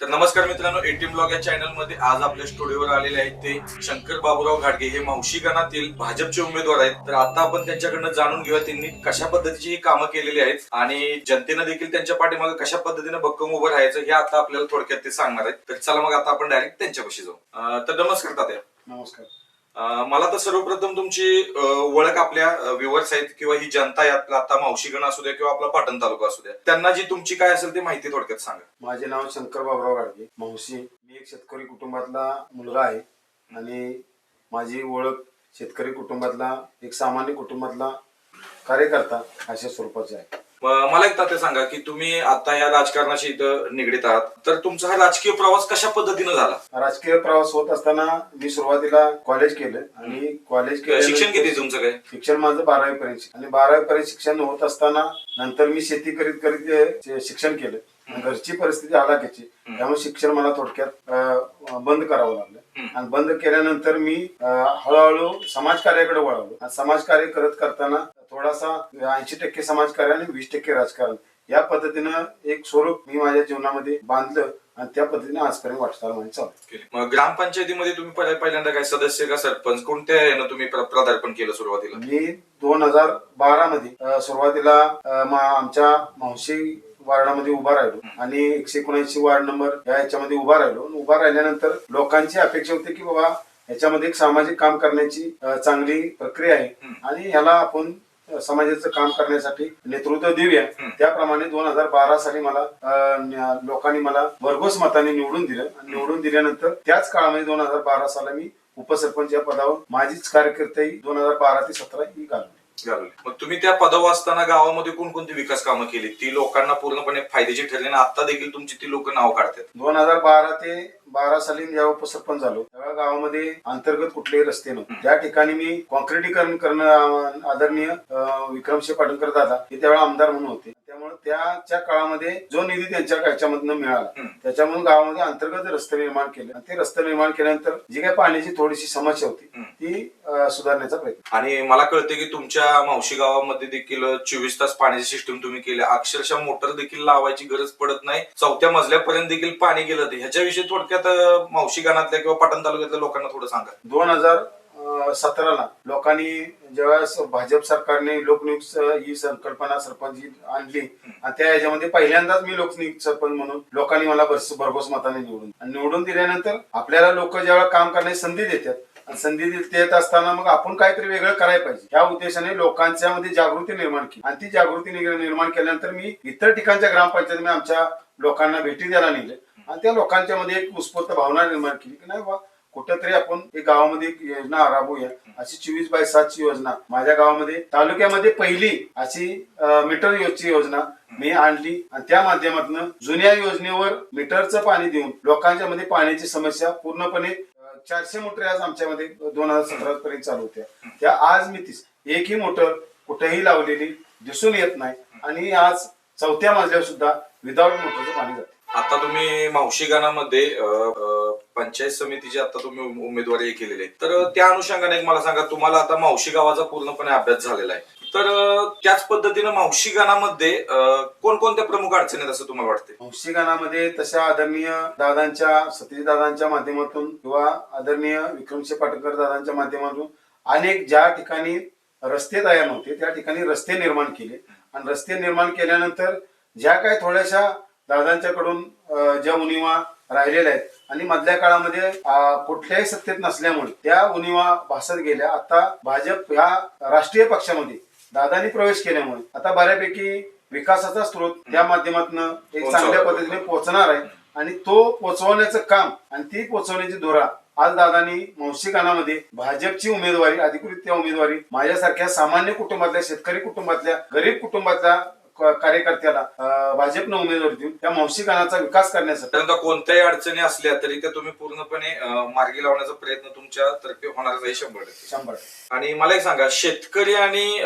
तर नमस्कार मित्रांनो, एटीएम ब्लॉग या चॅनल मध्ये आज आपल्या स्टुडिओवर आलेले आहेत ते शंकर बाबूराव घाडगे. हे मावशी गणातील भाजपचे उमेदवार आहेत. तर आता आपण त्यांच्याकडनं जाणून घेऊया त्यांनी कशा पद्धतीची ही कामं केलेली आहेत आणि जनतेनं देखील त्यांच्या पाठीमागे कशा पद्धतीने भक्कम उभं राहायचं हे आता आपल्याला थोडक्यात ते सांगणार आहेत. तर चला मग आता आपण डायरेक्ट त्यांच्यापाशी जाऊ. तर नमस्कार तात्या. नमस्कार. मला तर सर्वप्रथम तुमची ओळख आपल्या व्ह्युअर्स आहेत किंवा ही जनता आहे, आता मावशीगण असू द्या किंवा आपला पाटण तालुका असू द्या, त्यांना जी तुमची काय असेल ती माहिती थोडक्यात सांगा. माझे नाव शंकर बाबूराव घाडगे, मावशी. मी एक शेतकरी कुटुंबातला मुलगा आहे आणि माझी ओळख शेतकरी कुटुंबातला एक सामान्य कुटुंबातला कार्यकर्ता अशा स्वरूपाची आहे. मला एक तात्या सांगा की तुम्ही आता या राजकारणाशी इथं निगडीत आहात, तर तुमचा हा राजकीय प्रवास कशा पद्धतीने झाला? राजकीय प्रवास होत असताना मी सुरुवातीला कॉलेज केलं आणि कॉलेज शिक्षण किती तुमचं काय? शिक्षण माझं 12वी पर्यंत आणि 12वी पर्यंत शिक्षण होत असताना नंतर मी शेती करीत करीत शिक्षण केलं. घरची परिस्थिती हलाखीची, त्यामुळे शिक्षण मला थोडक्यात बंद करावं लागलं आणि बंद केल्यानंतर मी हळूहळू समाजकार्याकडे वळालो आणि समाजकार्य करताना थोडासा 80% समाजकार्य आणि 20% राजकारण या पद्धतीनं एक स्वरूप मी माझ्या जीवनामध्ये बांधलं आणि त्या पद्धतीने आजपर्यंत वाटचाल माझी चालू. मग ग्रामपंचायतीमध्ये तुम्ही पहिल्यांदा काय सदस्य का सरपंच कोणत्या यानं तुम्ही पदार्पण केलं सुरुवातीला? मी 2012 मध्ये सुरुवातीला आमच्या मावशी वार्डामध्ये उभा राहिलो आणि 179 वार्ड नंबर याच्यामध्ये उभा राहिलो. उभा राहिल्यानंतर लोकांची अपेक्षा होती की बाबा याच्यामध्ये एक सामाजिक काम करण्याची चांगली प्रक्रिया आहे आणि ह्याला आपण समाजाचं काम करण्यासाठी नेतृत्व देऊया. त्याप्रमाणे 2012 साली मला लोकांनी मला भरघोस मताने निवडून दिलं आणि निवडून दिल्यानंतर त्याच काळामध्ये 2012 साला मी उपसरपंच या पदावर माझीच कार्यकर्ते 2012 ते 2017 ही घालवली. मग तुम्ही त्या पदावर असताना गावामध्ये कोणकोणती विकास कामं केली ती लोकांना पूर्णपणे फायद्याची ठरली आणि आता देखील तुमची ती लोक नाव काढतात? 2012 ते 12 साली जेव्हा उपसरपंच झालो तेव्हा गावामध्ये अंतर्गत कुठलेही रस्ते नव्हते. त्या ठिकाणी मी कॉन्क्रिटीकरण करणं आदरणीय विक्रमसिंह पाटणकर दादा हे त्यावेळेला आमदार म्हणून होते. त्यामुळे त्याच्या काळामध्ये जो निधी त्यांच्या याच्यामधनं मिळाला त्याच्यामुळे गावामध्ये अंतर्गत रस्ते निर्माण केले आणि ते रस्ते निर्माण केल्यानंतर जी काही पाण्याची थोडीशी समस्या होती ती सुधारण्याचा प्रयत्न. आणि मला कळते की तुमच्या मावशी गावामध्ये देखील 24 तास पाण्याची सिस्टीम तुम्ही केली. अक्षरशः मोटर देखील लावायची गरज पडत नाही, 4थ्या मजल्यापर्यंत देखील पाणी गेलं. ह्याच्याविषयी थोडक्यात मावशी गावातल्या किंवा पाटण तालुक्यातल्या लोकांना थोडं सांगा. 2017ला लोकांनी जेव्हा भाजप सरकारने लोकनियुक्त ही संकल्पना सरपंच आणली आणि त्या याच्यामध्ये पहिल्यांदाच मी लोकनियुक्त सरपंच म्हणून लोकांनी मला भरघोस मताने निवडून दिल्यानंतर आपल्याला लोक जेव्हा काम करण्याची संधी देतात आणि संधी देत असताना मग आपण काहीतरी वेगळं करायला पाहिजे या उद्देशाने लोकांच्या मध्ये जागृती निर्माण केली आणि ती जागृती निर्माण केल्यानंतर मी इतर ठिकाणच्या ग्रामपंचायतीमध्ये आमच्या लोकांना भेटी द्यायला निघले आणि त्या लोकांच्या मध्ये एक उत्स्फूर्त भावना निर्माण केली की नाही बा कुठेतरी आपण एक गावामध्ये एक योजना राबवूया. अशी 24/7 योजना माझ्या गावामध्ये तालुक्यामध्ये पहिली अशी मीटर ची योजना मी आणली आणि त्या माध्यमातून जुन्या योजनेवर मीटरचं पाणी देऊन लोकांच्या मध्ये पाण्याची समस्या पूर्णपणे 400 मोटर आज आमच्यामध्ये 2017 पर्यंत चालू होत्या. त्या आज मी एकही मोटर कुठेही लावलेली दिसून येत नाही आणि आज 4थ्या मजल्यावर सुद्धा विदाउट मोटरचं पाणी जातं. आता तुम्ही मावशी गावामध्ये पंचायत समितीची आता तुम्ही उमेदवारी केलेली आहे, तर त्या अनुषंगाने मला सांगा, तुम्हाला आता मावशी गावाचा पूर्णपणे अभ्यास झालेला आहे, तर त्याच पद्धतीने मावशी गावामध्ये कोणकोणत्या प्रमुख अडचणी आहेत असं तुम्हाला वाटते? मावशी गावामध्ये तशा आदरणीय दादांच्या सतीश दादांच्या माध्यमातून किंवा आदरणीय विक्रमसिंह पाटणकर दादांच्या माध्यमातून अनेक ज्या ठिकाणी रस्ते तयार नव्हते त्या ठिकाणी रस्ते निर्माण केले आणि रस्ते निर्माण केल्यानंतर ज्या काही थोड्याशा दादांच्याकडून ज्या उणिवा राहिलेल्या आहेत आणि मधल्या काळामध्ये कुठल्याही सत्तेत नसल्यामुळे त्या उणिवा भासत गेल्या. आता भाजप ह्या राष्ट्रीय पक्षामध्ये दादांनी प्रवेश केल्यामुळे आता बऱ्यापैकी विकासाचा स्रोत त्या माध्यमातून एक चांगल्या पद्धतीने पोहोचणार आहे आणि तो पोहोचवण्याचं काम आणि ती पोहोचवण्याची धोरा आज दादांनी मावशी गावामध्ये भाजपची उमेदवारी अधिकृत उमेदवारी माझ्यासारख्या सामान्य कुटुंबातल्या शेतकरी कुटुंबातल्या गरीब कुटुंबातल्या कार्यकर्त्याला भाजपनं उमेदवारी देऊन त्या मावशी गावाचा विकास करण्यासाठी कोणत्याही अडचणी असल्या तरी त्या तुम्ही पूर्णपणे मार्गी लावण्याचा प्रयत्न तुमच्या तर्फे होणारच आहे 100%. आणि मला एक सांगा, शेतकरी आणि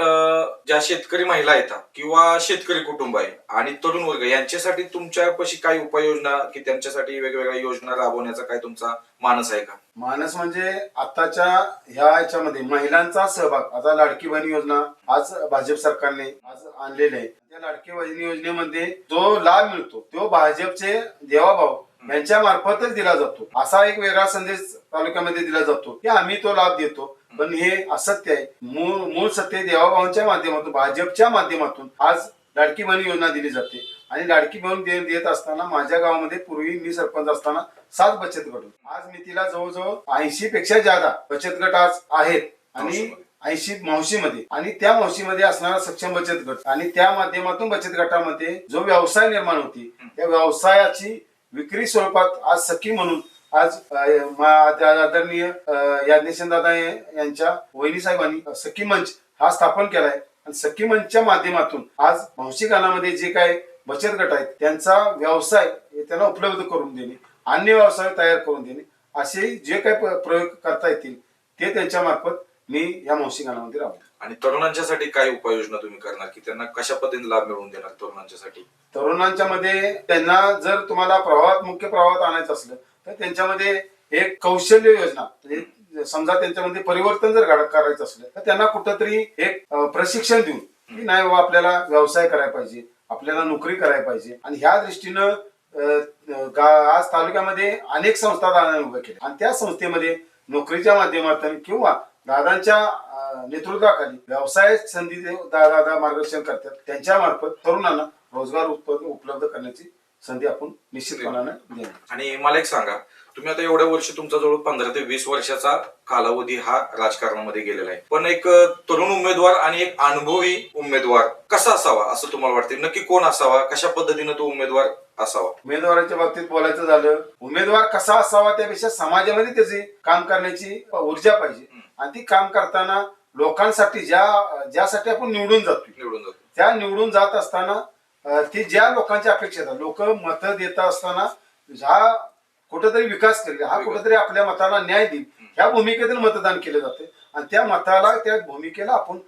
ज्या शेतकरी महिला आहेत किंवा शेतकरी कुटुंब आहे आणि तरुण वर्ग यांच्यासाठी तुमच्यापाशी काही उपाययोजना की त्यांच्यासाठी वेगवेगळ्या योजना राबवण्याचा काय तुमचा मानस आहे का? मानस म्हणजे आताच्या ह्या याच्यामध्ये महिलांचा सहभाग. आता लाडकी बहीण योजना आज भाजप सरकारने आज आणलेली आहे. त्या लाडकी बहीण योजनेमध्ये जो लाभ मिळतो तो भाजपचे देवाभाव यांच्या मार्फतच दिला जातो. असा एक वेगळा संदेश तालुक्यामध्ये दिला जातो की आम्ही तो लाभ देतो, पण हे असत्य आहे. मूळ सत्य देवाभावांच्या माध्यमातून, भाजपच्या माध्यमातून आज लाडकी बहीण योजना दिली जाते. आणि लाडकी बहीण देत असताना माझ्या गावामध्ये पूर्वी मी सरपंच असताना 7 बचत गट होते. आज मी तिला जवळजवळ 80 पेक्षा जादा बचत गट आज आहेत आणि 80 मावशीमध्ये, आणि त्या मावशीमध्ये असणारा सक्षम बचत गट आणि त्या माध्यमातून बचत गटामध्ये जो व्यवसाय निर्माण होती, त्या व्यवसायाची विक्री स्वरूपात आज सखी म्हणून आज आदरणीय दादा यांच्या वहिनी साहेबांनी सखी मंच हा स्थापन केलाय. आणि सखी मंचच्या माध्यमातून आज मावशी गावामध्ये जे काय बचत गट आहेत त्यांचा व्यवसाय त्यांना उपलब्ध करून देणे, अन्य व्यवसाय तयार करून देणे, असे जे काही प्रयोग करता येतील ते त्यांच्या मार्फत मी या मावशी गावामध्ये राहतो. आणि तरुणांच्यासाठी काय उपाययोजना तुम्ही करणार की त्यांना कशा पद्धतीने लाभ मिळवून देणार तरुणांच्यासाठी? तरुणांच्या मध्ये त्यांना जर तुम्हाला मुख्य प्रवाहात आणायचं असलं तर त्यांच्यामध्ये एक कौशल्य योजना, म्हणजे समजा त्यांच्यामध्ये परिवर्तन जर करायचं असलं तर त्यांना कुठंतरी एक प्रशिक्षण देऊन की नाही बाबा आपल्याला व्यवसाय करायला पाहिजे, आपल्याला नोकरी करायला पाहिजे. आणि ह्या दृष्टीनं आज तालुक्यामध्ये अनेक संस्था दादांनी उभ्या केल्या आणि त्या संस्थेमध्ये नोकरीच्या माध्यमातून किंवा दादांच्या नेतृत्वाखाली व्यवसाय संधी दादा मार्गदर्शन करतात. त्यांच्या मार्फत तरुणांना रोजगार उपलब्ध करण्याची संधी आपण निश्चितपणाने देणार. आणि मला एक सांगा, तुम्ही आता एवढ्या वर्ष तुमचा जवळ 15 ते 20 वर्षाचा कालावधी हा राजकारणामध्ये गेलेला आहे, पण एक तरुण उमेदवार आणि एक अनुभवी उमेदवार कसा असावा असं तुम्हाला वाटते? नक्की कोण असावा, कशा पद्धतीने तो उमेदवार असावा? उमेदवाराच्या बाबतीत बोलायचं झालं, उमेदवार कसा असावा त्यापेक्षा समाजामध्ये त्याची काम करण्याची ऊर्जा पाहिजे. आणि ती काम करताना लोकांसाठी ज्यासाठी आपण निवडून जातो त्या निवडून जात असताना ती ज्या लोकांच्या अपेक्षा आहेत, लोक मत देत असताना हा कुठेतरी विकास करेल, हा कुठेतरी आपल्या मताला न्याय देईल, ह्या भूमिकेतून मतदान केलं जाते. आणि त्या मताला, त्या भूमिकेला आपण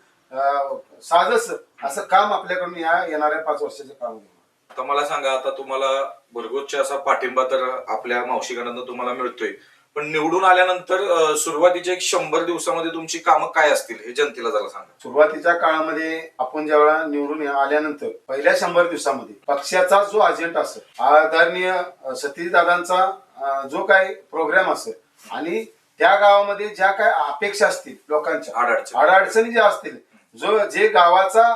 साधस असं काम आपल्याकडून या येणाऱ्या 5 वर्षाच्या काळामध्ये. आता मला सांगा, आता तुम्हाला भरगोसचा असा पाठिंबा तर आपल्या मावशीगणांना तुम्हाला मिळतोय, पण निवडून आल्यानंतर सुरुवातीच्या 100 दिवसामध्ये तुमची कामं काय असतील हे जनतेला जरा सांगा. सुरुवातीच्या काळामध्ये आपण ज्यावेळा निवडून आल्यानंतर पहिल्या 100 दिवसामध्ये पक्षाचा जो अजेंडा असेल, आदरणीय सतीश दादांचा जो काही प्रोग्राम असेल आणि त्या गावामध्ये ज्या काय अपेक्षा असतील लोकांच्या, अडचणी ज्या असतील, जे गावाचा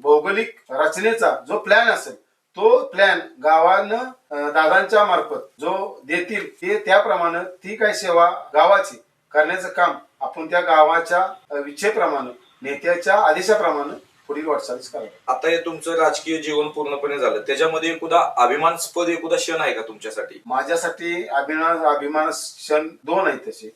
भौगोलिक रचनेचा जो प्लॅन असेल तो प्लॅन गावानं दादांच्या मार्फत जो देतील ते त्याप्रमाणे ती काय सेवा गावाची करण्याचं काम आपण त्या गावाच्या इच्छेप्रमाणे, नेत्याच्या आदेशाप्रमाणे पुढील वाटचालीस करावं. आता हे तुमचं राजकीय जीवन पूर्णपणे झालं, त्याच्यामध्ये एखादा अभिमानास्पद एखादा क्षण आहे का तुमच्यासाठी? माझ्यासाठी अभिमान क्षण 2 आहेत तसे.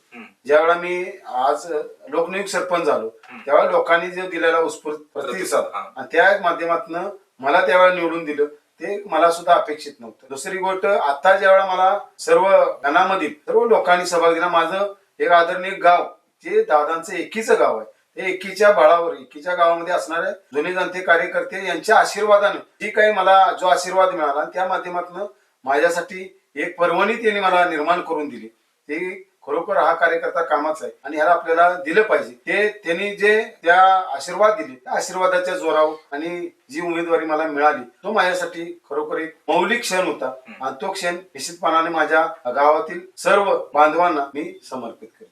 ज्यावेळेला मी आज लोकनियुक्त सरपंच झालो त्यावेळेला लोकांनी जो दिलेला उत्स्फूर्त प्रतिसाद आणि त्या माध्यमातून मला त्यावेळेला निवडून दिलं, ते मला सुद्धा अपेक्षित नव्हतं. दुसरी गोष्ट, आता ज्यावेळेला मला सर्व गणामधील सर्व लोकांनी सहभाग दिला, माझं एक आदरणीय गाव जे दादांचं एकीचं गाव आहे, ते एकीच्या बळावर, एकीच्या गावामध्ये असणारे जुने जाणते कार्यकर्ते यांच्या आशीर्वादाने जी काही मला जो आशीर्वाद मिळाला त्या माध्यमातून माझ्यासाठी एक पर्वणी त्यांनी मला निर्माण करून दिली. ते खरोखर हा कार्यकर्ता कामाचा आहे आणि ह्याला आपल्याला दिलं पाहिजे. ते त्यांनी जे त्या आशीर्वाद दिले त्या आशीर्वादाच्या जोरावर आणि जी उमेदवारी मला मिळाली तो माझ्यासाठी खरोखर एक मौलिक क्षण होता आणि तो क्षण निश्चितपणाने माझ्या गावातील सर्व बांधवांना मी समर्पित करेन.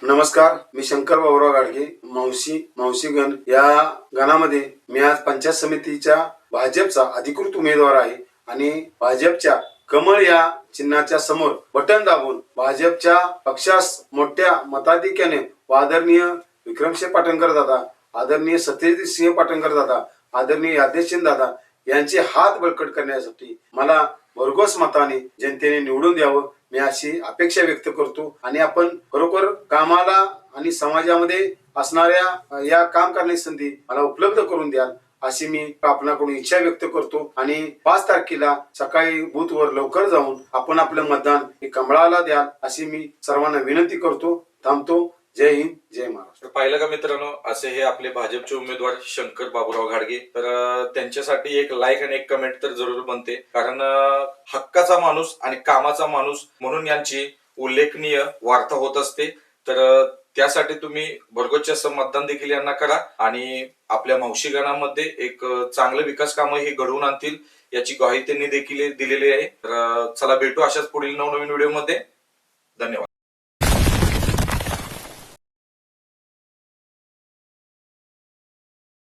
नमस्कार, मी शंकर बाबुराव गाडगे, मावशीगण या गणामध्ये मी आज पंचायत समितीच्या भाजपचा अधिकृत उमेदवार आहे आणि भाजपच्या कमळ या चिन्हाच्या समोर बटन दाबून भाजपच्या पक्षास मोठ्या मताधिक्याने आदरणीय विक्रमसिंह पाटणकर दादा, आदरणीय सत्यजित सिंह पाटणकर दादा, आदरणीय यादेशचंद दादा यांचे हात बळकट करण्यासाठी मला भरघोस मताने जनतेने निवडून द्यावं मी अशी अपेक्षा व्यक्त करतो. आणि आपण खरोखर कामाला आणि समाजामध्ये असणाऱ्या या काम करण्याची संधी मला उपलब्ध करून द्याल अशी मी आपणाकडून इच्छा व्यक्त करतो. आणि 5 तारखेला सकाळी बूथवर लवकर जाऊन आपण आपलं मतदान हे कमळाला द्याल अशी मी सर्वांना विनंती करतो. थांबतो. जय हिंद, जय महाराष्ट्र. पाहिलं का मित्रांनो, असे हे आपले भाजपचे उमेदवार शंकर बाबुराव घाडगे. तर त्यांच्यासाठी एक लाईक आणि एक कमेंट तर जरूर बनते, कारण हक्काचा माणूस आणि कामाचा माणूस म्हणून यांची उल्लेखनीय वार्ता होत असते. तर त्यासाठी तुम्ही भरगोसचे असं मतदान देखील यांना करा आणि आपल्या मावशी गणामध्ये एक चांगलं विकास कामं हे घडवून आणतील याची ग्वाही त्यांनी देखील दिलेली आहे. तर चला भेटू अशाच पुढील नवनवीन व्हिडिओमध्ये. धन्यवाद.